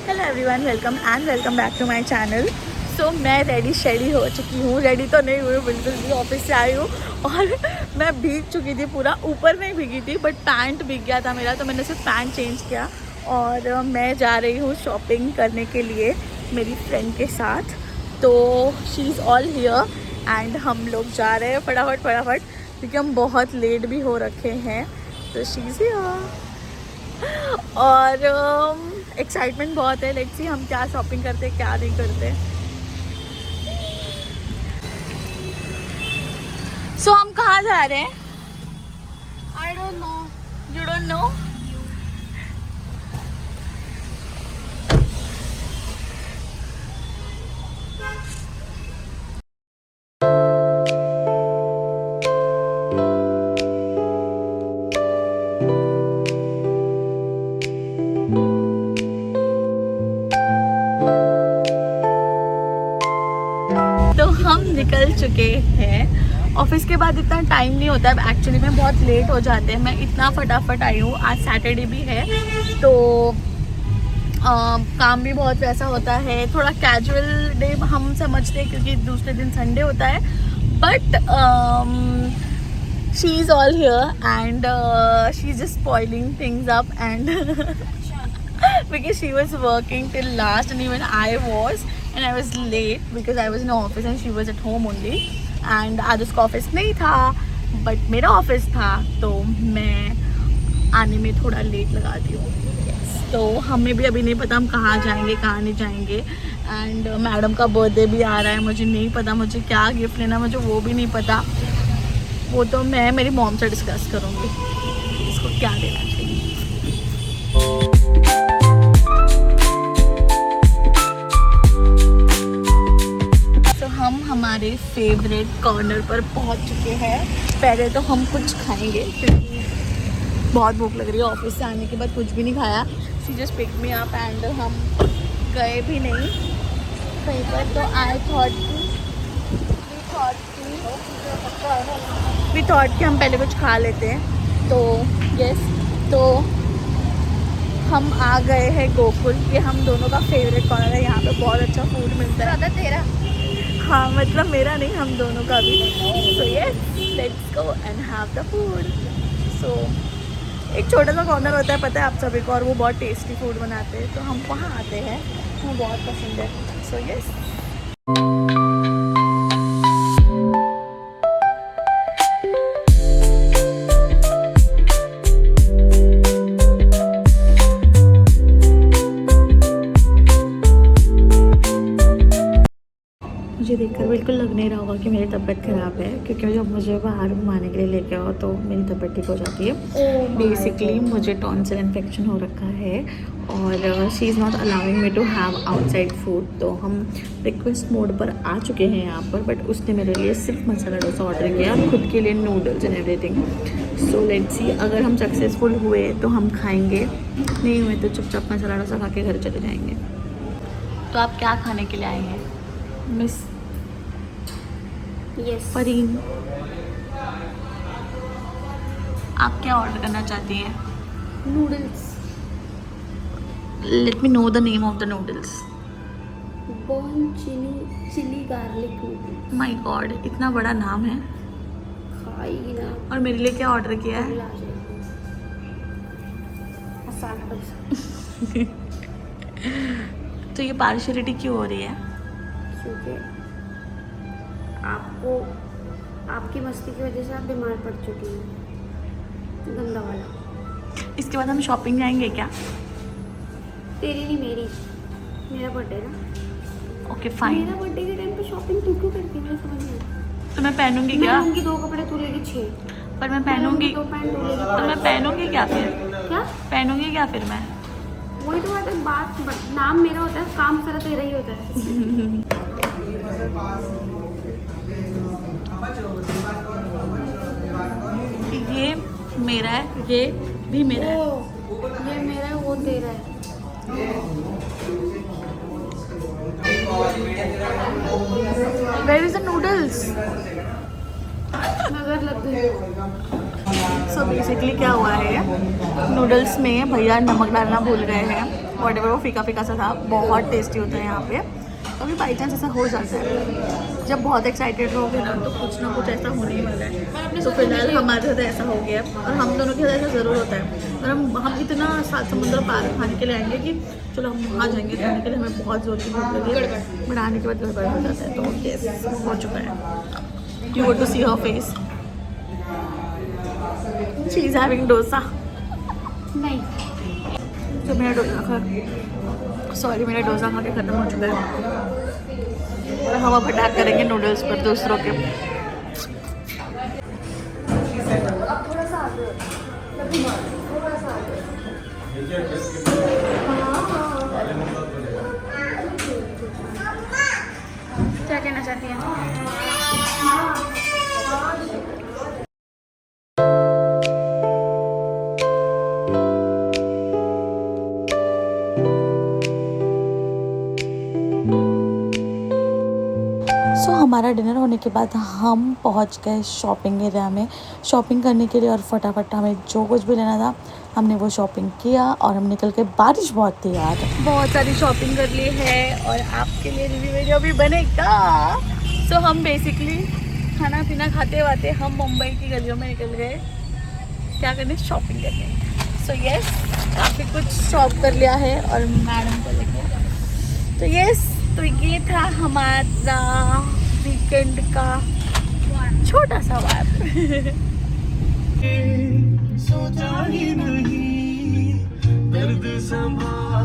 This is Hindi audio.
Hello everyone, welcome back to my channel. So मैं रेडी शेडी हो चुकी हूँ। रेडी तो नहीं हुई हूँ बिल्कुल भी, ऑफिस से आई हूँ और मैं भीग चुकी थी पूरा। ऊपर नहीं भीगी थी बट पैंट भीग गया था मेरा, तो मैंने सिर्फ पैंट चेंज किया और मैं जा रही हूँ शॉपिंग करने के लिए मेरी फ्रेंड के साथ। तो she is all here and हम लोग जा रहे हैं फटाफट क्योंकि हम बहुत लेट भी हो रखे हैं। तो शी इज़ हियर और एक्साइटमेंट बहुत है। लेट्स सी हम क्या शॉपिंग करते क्या नहीं करते। सो हम कहाँ जा रहे हैं? I don't know. You don't know? तो हम निकल चुके हैं। ऑफिस के बाद इतना टाइम नहीं होता है एक्चुअली में, बहुत लेट हो जाते हैं। मैं इतना फटाफट आई हूँ। आज सैटरडे भी है तो काम भी बहुत वैसा होता है। थोड़ा कैजुअल डे हम समझते हैं क्योंकि दूसरे दिन संडे होता है। But she is all here and she is just spoiling things up and because she was working till last and even I was late because I was in office and she was at home only and आज उसका ऑफिस नहीं था बट मेरा ऑफिस था, तो मैं आने में थोड़ा लेट लगाती हूँ। तो हमें भी अभी नहीं पता हम कहाँ जाएंगे कहाँ नहीं जाएंगे। एंड मैडम का बर्थडे भी आ रहा है, मुझे नहीं पता मुझे क्या गिफ्ट लेना, मुझे वो भी नहीं पता। वो तो मैं मेरी मॉम से डिस्कस करूँगी इसको क्या देना चाहिए। हम हमारे फेवरेट कॉर्नर पर पहुंच चुके हैं। पहले तो हम कुछ खाएंगे क्योंकि बहुत भूख लग रही है। ऑफिस से आने के बाद कुछ भी नहीं खाया। She just pick me up and हम गए भी नहीं कहीं पर। तो आई थॉट कि हम पहले कुछ खा लेते हैं। तो यस, तो हम आ गए हैं गोकुल। ये हम दोनों का फेवरेट कॉर्नर है। यहाँ पे बहुत अच्छा फूड मिलता है। तेरा? हाँ, मतलब मेरा नहीं, हम दोनों का भी। So yes, let's go and have the food. So एक छोटा सा कॉर्नर होता है पता है आप सभी को, और वो बहुत टेस्टी फूड बनाते हैं। तो हम वहाँ आते हैं, हमें बहुत पसंद है। सो यस, मुझे देखकर बिल्कुल लग नहीं रहा होगा कि मेरी तबीयत ख़राब है क्योंकि जब मुझे बाहर घुमाने के लिए लेके आओ तो मेरी तबीयत ठीक हो जाती है। बेसिकली मुझे टॉन्सिल इन्फेक्शन हो रखा है और she is not allowing me to have outside food. तो हम रिक्वेस्ट मोड पर आ चुके हैं यहाँ पर, बट उसने मेरे लिए सिर्फ मसाला डोसा ऑर्डर किया, खुद के लिए noodles and everything. So let's see, अगर हम सक्सेसफुल हुए तो हम खाएँगे, नहीं हुए तो चुपचाप मसाला डोसा खा के घर चले जाएँगे। तो आप क्या खाने के लिए आए हैं मिस फरीन? आप क्या ऑर्डर करना चाहती हैं? Noodles. Let me know the name of the noodles. Burnt chilli garlic noodles. My god, इतना बड़ा नाम है। खाएगी ना। और मेरे लिए क्या ऑर्डर किया है? मसाला डोसा। तो ये पार्शियलिटी क्यों हो रही है? क्योंकि आपको आपकी मस्ती की वजह से आप बीमार पड़ चुकी हैं, गंदा वाला। इसके बाद हम शॉपिंग जाएंगे क्या? तेरी नहीं मेरी, मेरा बर्थडे ना। Okay fine. मेरा बर्थडे के टाइम पे शॉपिंग तू क्यों करती है, मुझे समझ नहीं आता। तो मैं पहनूंगी क्या? मैं लूंगी 2 कपड़े, तू लेगी 6। पर मैं पहनूंगी 2 पैंट तू लेगी। तो मैं पहनूंगी क्या फिर? क्या पहनूंगी क्या फिर मैं? वही तो बात है, नाम मेरा होता है, काम सारा तेरा ही होता है। ये मेरा है, ये भी मेरा है। ये मेरा है, वो तेरा है। Where is the noodles? नजर लग गई। सो बेसिकली क्या हुआ है, नूडल्स में भैया नमक डालना भूल गए हैं वॉटेवर वो फीका फीका सा था, बहुत टेस्टी होता है यहाँ पे। कभी बाई चांस ऐसा हो जाता है, जब बहुत एक्साइटेड रहोगे ना तो कुछ ना कुछ ऐसा होने ही वाला है। तो फिलहाल हमारे साथ ऐसा हो गया है और हम दोनों के साथ ऐसा ज़रूर होता है। और हम इतना सात समुद्र पार खाने के लिए आएंगे कि चलो हम वहाँ जाएंगे खाने के लिए, हमें बहुत ज़ोर की भूख लगी है, बट आने के बाद गड़बड़ हो जाता है। तो यस हो चुका है। You want to see her face, she is having dosa. नहीं, तो मेरा डोसा मेरा डोसा खा के ख़त्म हो चुका है और हम अब अटैक करेंगे नूडल्स पर दूसरों के। क्या कहना चाहती हैं? सो हमारा डिनर होने के बाद हम पहुंच गए शॉपिंग एरिया में शॉपिंग करने के लिए, और फटाफट हमें जो कुछ भी लेना था हमने वो शॉपिंग किया और हम निकल के। बारिश बहुत थी यार, बहुत सारी शॉपिंग कर ली है और आपके लिए रिव्यू वीडियो भी बनेगा। सो हम बेसिकली खाना पीना खाते वाते हम मुंबई की गलियों में निकल गए क्या करने, शॉपिंग करने। सो यस, काफ़ी कुछ शॉप कर लिया है और मैडम को लेके। तो यस, तो ये था हमारा वीकेंड का छोटा सा वाइब। सोचा ही नहीं दर्द संभाल